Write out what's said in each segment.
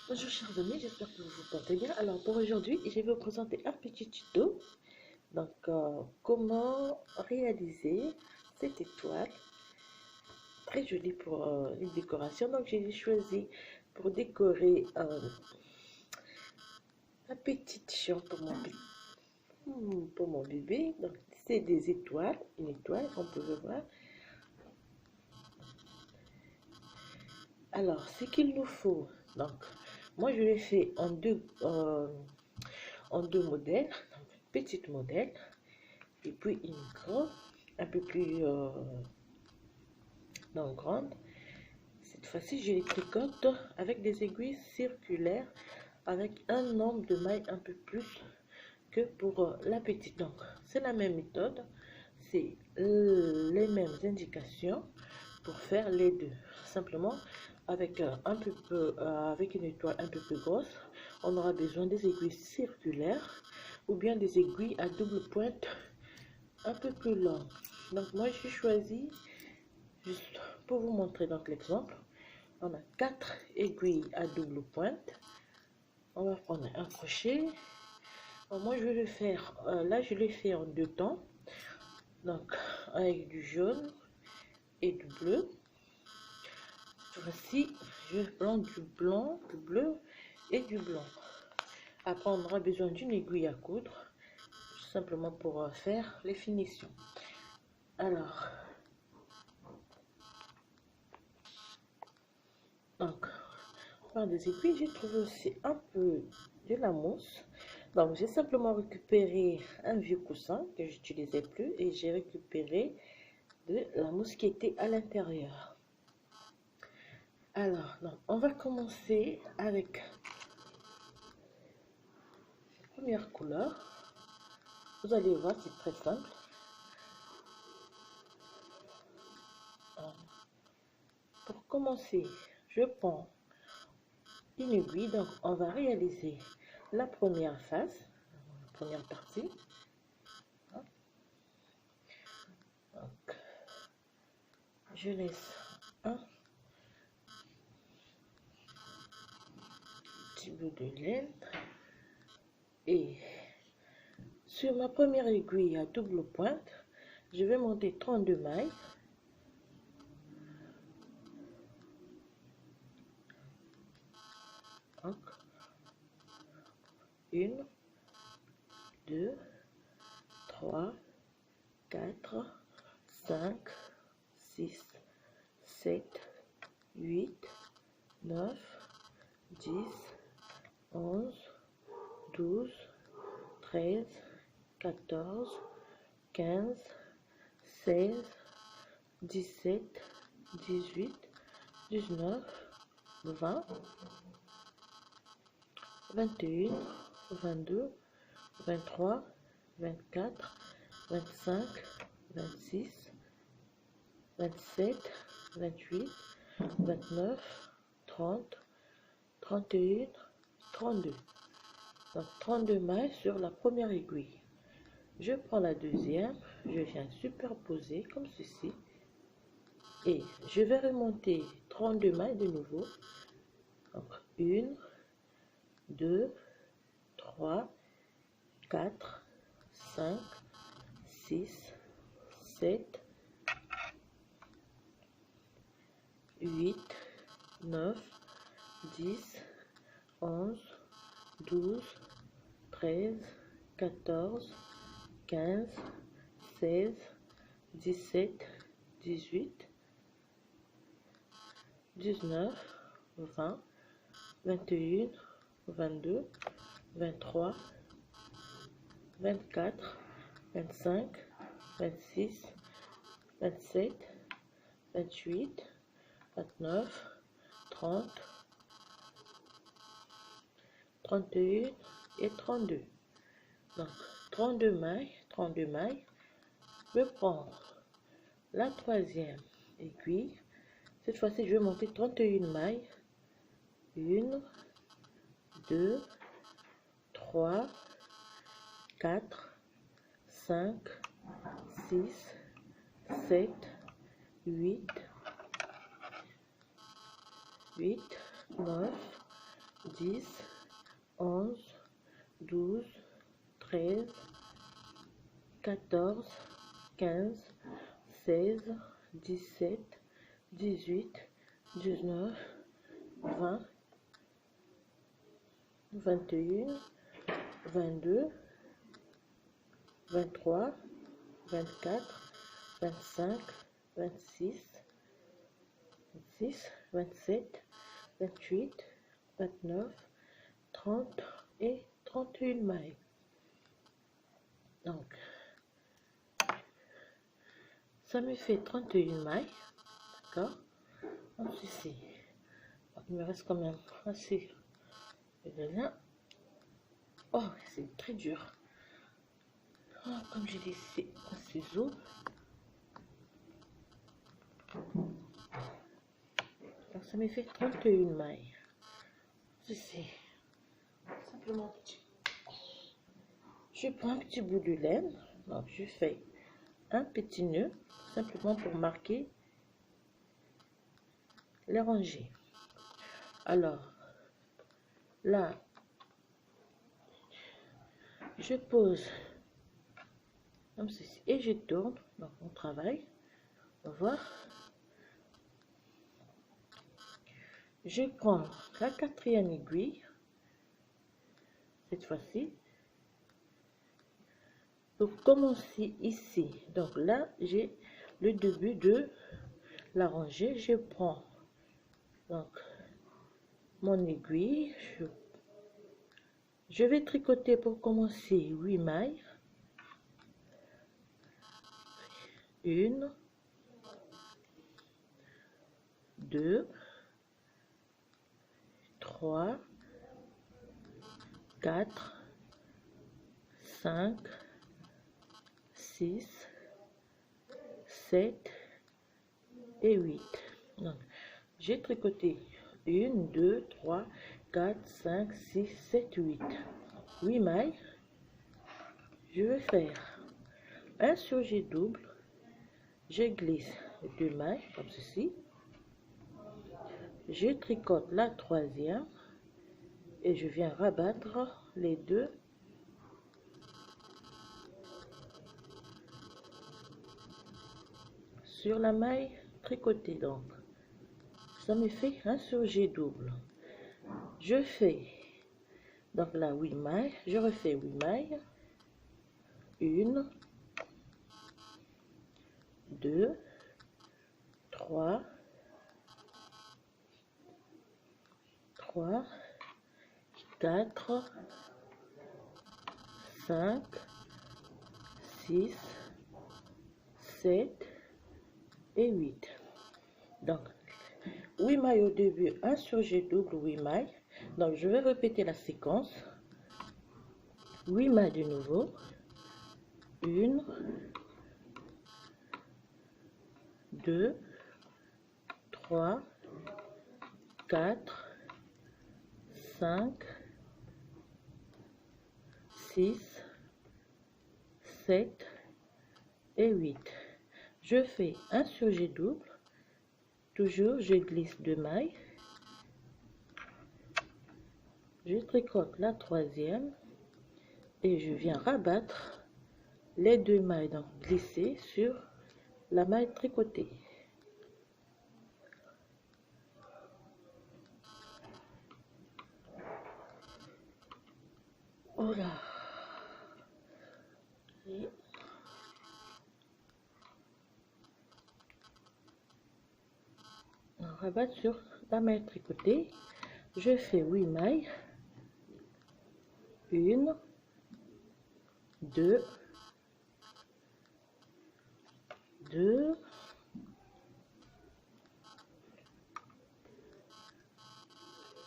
Bonjour chers amis, j'espère que vous vous portez bien. Alors pour aujourd'hui, je vais vous présenter un petit tuto. Donc comment réaliser cette étoile très jolie pour une décoration. Donc j'ai choisi pour décorer un petit chien pour mon bébé. Donc c'est des étoiles, une étoile qu'on peut voir. Alors ce qu'il nous faut, donc moi je l'ai fait en deux modèles, donc une petite modèle et puis une grande, un peu plus grande. Cette fois-ci je les tricote avec des aiguilles circulaires avec un nombre de mailles un peu plus que pour la petite. Donc c'est la même méthode, c'est les mêmes indications pour faire les deux. Simplement avec avec une étoile un peu plus grosse, on aura besoin des aiguilles circulaires ou bien des aiguilles à double pointe un peu plus longues. Donc moi j'ai choisi, juste pour vous montrer donc l'exemple, on a 4 aiguilles à double pointe. On va prendre un crochet. Alors moi je vais le faire, là je l'ai fait en deux temps, donc avec du jaune et du bleu. Voici, je prends du blanc, du bleu et du blanc. Après on aura besoin d'une aiguille à coudre, simplement pour faire les finitions. Alors donc par des aiguilles, j'ai trouvé aussi un peu de la mousse. Donc j'ai simplement récupéré un vieux coussin que j'utilisais plus et j'ai récupéré de la mousse qui était à l'intérieur. Alors donc, on va commencer avec la première couleur. Vous allez voir, c'est très simple. Pour commencer, je prends une aiguille, donc on va réaliser la première face, la première partie. Donc, je laisse un petit bout de laine et sur ma première aiguille à double pointe, je vais monter 32 mailles. Donc, 1, 2, 3, 4, 5, 6, 7, 8, 9, 10, 11, 12, 13, 14, 15, 16, 17, 18, 19, 20, 21, 22, 23, 24, 25, 26, 27, 28, 29, 30, 31, 32. Donc 32 mailles sur la première aiguille. Je prends la deuxième, je viens superposer comme ceci et je vais remonter 32 mailles de nouveau. Donc 1, 2, 3, 4, 5, 6, 7, 8, 9, 10, 11, 12, 13, 14, 15, 16, 17, 18, 19, 20, 21, 22, 23, 24, 25, 26, 27, 28, 29, 30, 31 et 32. Donc 32 mailles, 32 mailles. Je prends la troisième aiguille. Cette fois-ci, je vais monter 31 mailles. 1, 2, 3, 4, 5, 6, 7, 8, 9, 10, 11, 12, 13, 14, 15, 16, 17, 18, 19, 20, 21, 22, 23, 24, 25, 26, 26, 27, 28, 29, 30 et 31 mailles. Donc, ça me fait 31 mailles, d'accord? Donc, ici, il me reste quand même assez de lin. Oh, c'est très dur. Oh, comme j'ai dit, c'est un ciseau. Donc, ça me fait 31 mailles. Ceci, simplement, je prends un petit bout de laine. Donc, je fais un petit nœud, simplement pour marquer les rangées. Alors, là, je pose comme ceci et je tourne. Donc, on travaille. On va voir. Je prends la quatrième aiguille, cette fois-ci, pour commencer ici. Donc là, j'ai le début de la rangée. Je prends donc mon aiguille. Je vais tricoter pour commencer 8 mailles. 1, 2, 3, 4, 5, 6, 7 et 8. Donc, j'ai tricoté 1, 2, 3, 4, 5, 6, 7, 8. 8 mailles. Je vais faire un surjet double. Je glisse 2 mailles comme ceci. Je tricote la troisième et je viens rabattre les deux sur la maille tricotée. Donc ça me fait un surjet double. Je fais donc là 8 mailles, je refais 8 mailles. 1, 2, 3, 4, 5, 6, 7 et 8. Donc 8 mailles au début, un surjet double, 8 mailles. Donc je vais répéter la séquence. 8 mailles de nouveau. 1, 2, 3, 4, 5, 6, 7 et 8. Je fais un surjet double. Toujours, je glisse 2 mailles. Je tricote la troisième et je viens rabattre les 2 mailles donc glissées sur la maille tricotée. Voilà. Et on rabat sur la maille tricotée. Je fais 8 mailles. 1, 2,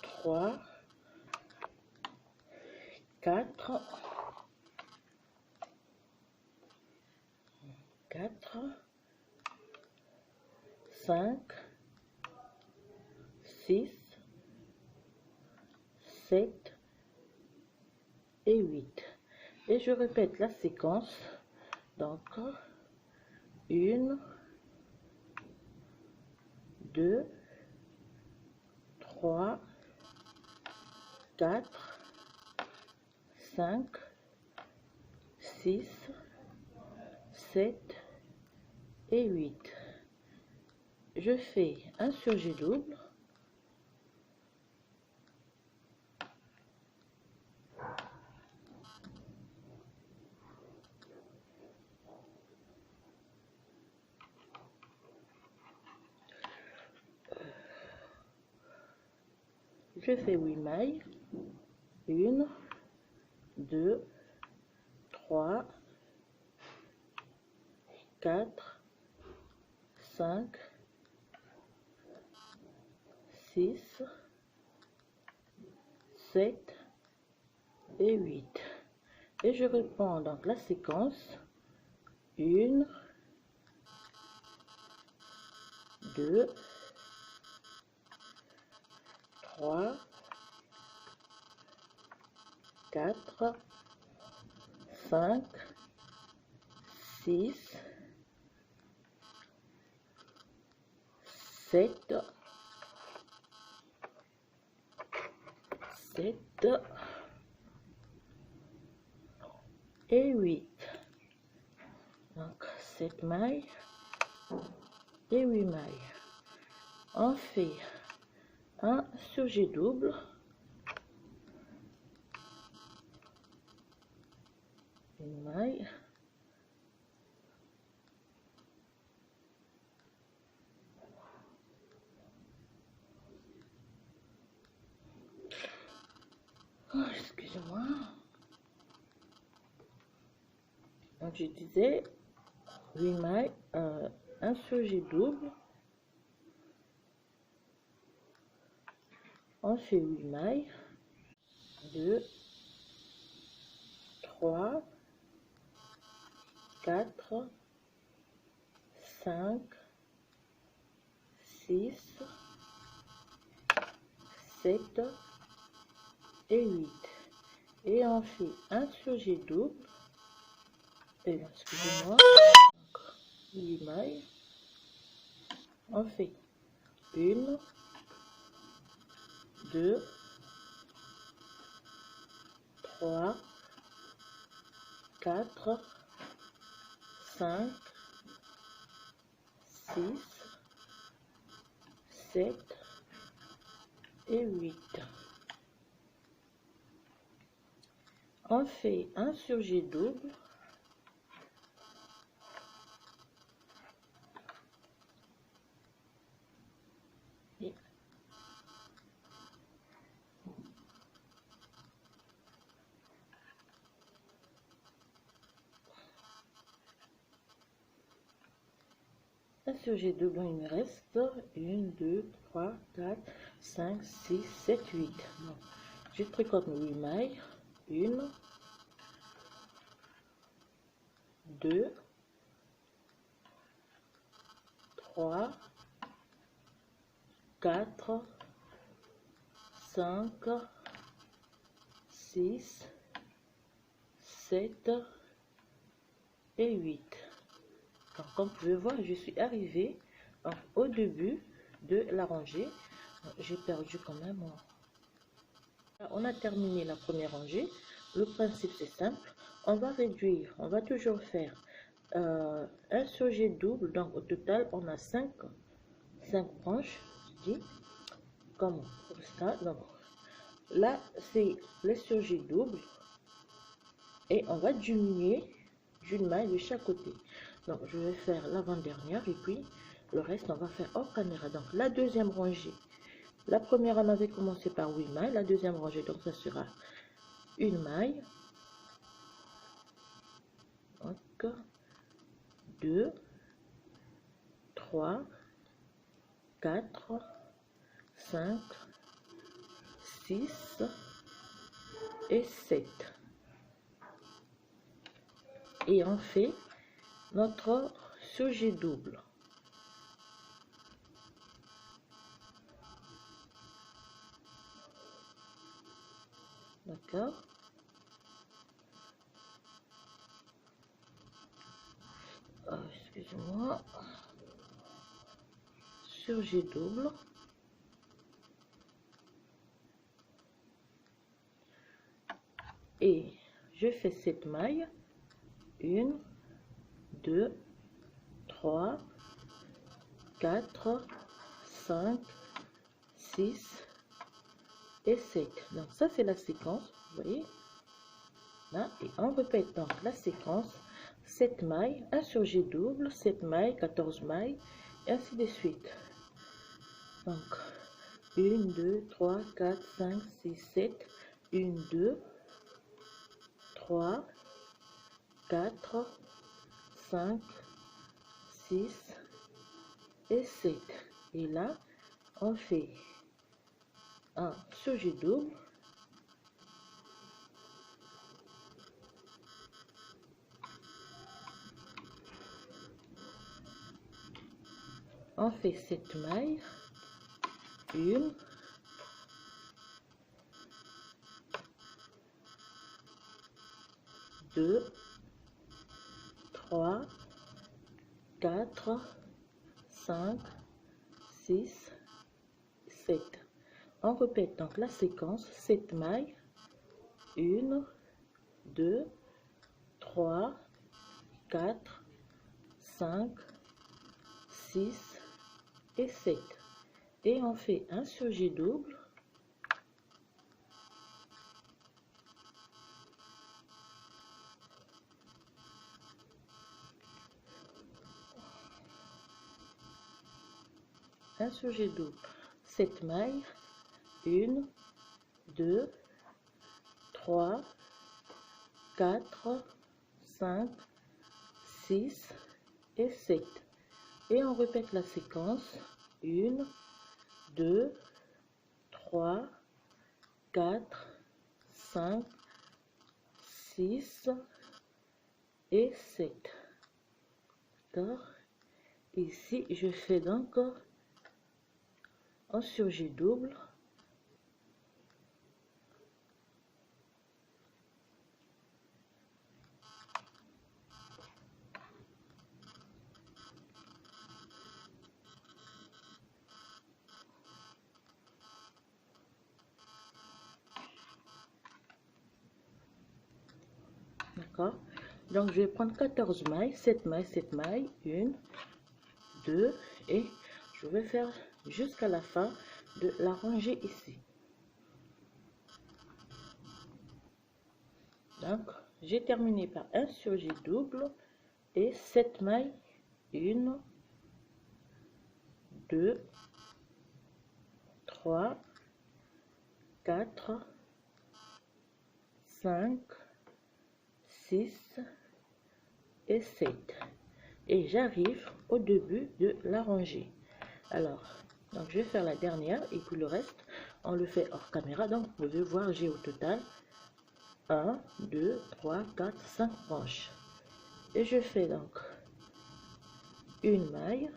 3, 4, 5, 6, 7 et 8. Et je répète la séquence. Donc 1, 2, 3, 4, 5, 6, 7 et 8. Je fais un surjet double. Je fais 8 mailles. 1, 2, 3, 4, 5, 6, 7 et 8. Et je reprends donc la séquence. 1, 2, 3, 4, 5, 6, 7, et 8. Donc 7 mailles et 8 mailles. On fait un surjet double. Une maille. Oh, excusez-moi. Donc je disais 8 mailles, un surjet double. On fait 8 mailles. 2, 3, 4, 5, 6, 7 et 8. Et on fait un surjet double. Et excusez-moi. 8 mailles. On fait 1, 2, 3, 4, 5, 6, 7 et 8. On fait un surjet double. Et un surjet double, il me reste 1, 2, 3, 4, 5, 6, 7, 8. Donc, je tricote mes 8 mailles. 1, 2, 3, 4, 5, 6, 7 et 8. Donc, comme vous pouvez voir, je suis arrivée au début de la rangée. J'ai perdu quand même. On a terminé la première rangée. Le principe c'est simple. On va réduire, on va toujours faire un surjet double. Donc au total, on a 5 branches. Je dis comme ça. Donc là, c'est le surjet double. Et on va diminuer d'une maille de chaque côté. Donc je vais faire l'avant-dernière et puis le reste on va faire hors caméra. Donc la deuxième rangée, la première on avait commencé par 8 mailles, la deuxième rangée donc ça sera une maille. Donc 2, 3, 4, 5, 6 et 7. Et on fait notre surjet double. D'accord? Excusez-moi. Surjet double. et je fais 7 mailles, 1 2 3 4 5 6 et 7. Donc ça c'est la séquence, vous voyez là, et on répète donc la séquence, 7 mailles, un surjet double, 7 mailles, 14 mailles et ainsi de suite. Donc 1 2 3 4 5 6 7, 1 2 3 4 5 6 et 7, et là on fait un surjet double, on fait 7 mailles, 1 2 3 4 5 6 7. On répète donc la séquence, 7 mailles, 1 2 3 4 5 6 et 7, et on fait un surjet double, un surjet double, 7 mailles, 1 2 3 4 5 6 et 7, et on répète la séquence, 1 2 3 4 5 6 et 7. D'accord, ici je fais donc un surjet double, d'accord. Donc je vais prendre 14 mailles, 7 mailles, 7 mailles, 1 2, et je vais faire jusqu'à la fin de la rangée ici. Donc j'ai terminé par un surjet double et 7 mailles, 1 2 3 4 5 6 et 7, et j'arrive au début de la rangée. Alors donc je vais faire la dernière, et puis le reste on le fait hors caméra. Donc vous pouvez voir, j'ai au total 1 2 3 4 5 manches, et je fais donc une maille,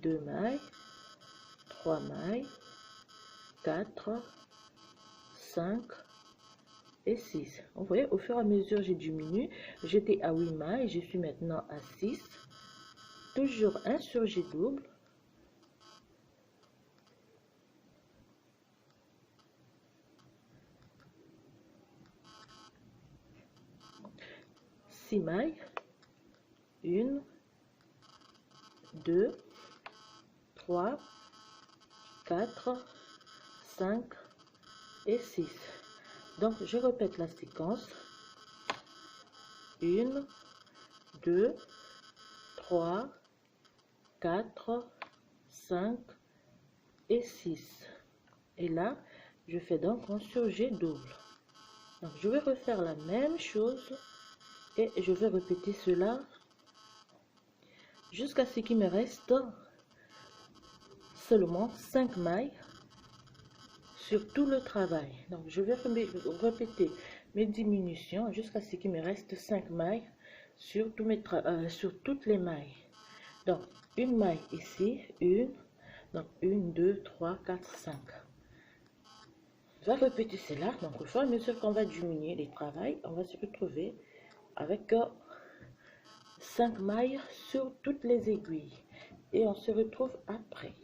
2 mailles, 3 mailles, 4 5 et 6. Vous voyez, au fur et à mesure j'ai diminué, j'étais à 8 mailles, je suis maintenant à 6, toujours un surjet double, mailles, 1 2 3 4 5 et 6. Donc je répète la séquence, 1 2 3 4 5 et 6, et là je fais donc un surjet double. Donc je vais refaire la même chose, et je vais répéter cela jusqu'à ce qu'il me reste seulement 5 mailles sur tout le travail. Donc je vais répéter mes diminutions jusqu'à ce qu'il me reste 5 mailles sur, sur toutes les mailles. Donc une maille ici, donc 1 2 3 4 5. Je vais répéter cela. Donc au fur et à mesure qu'on va diminuer les travails, on va se retrouver avec 5 mailles sur toutes les aiguilles, et on se retrouve après.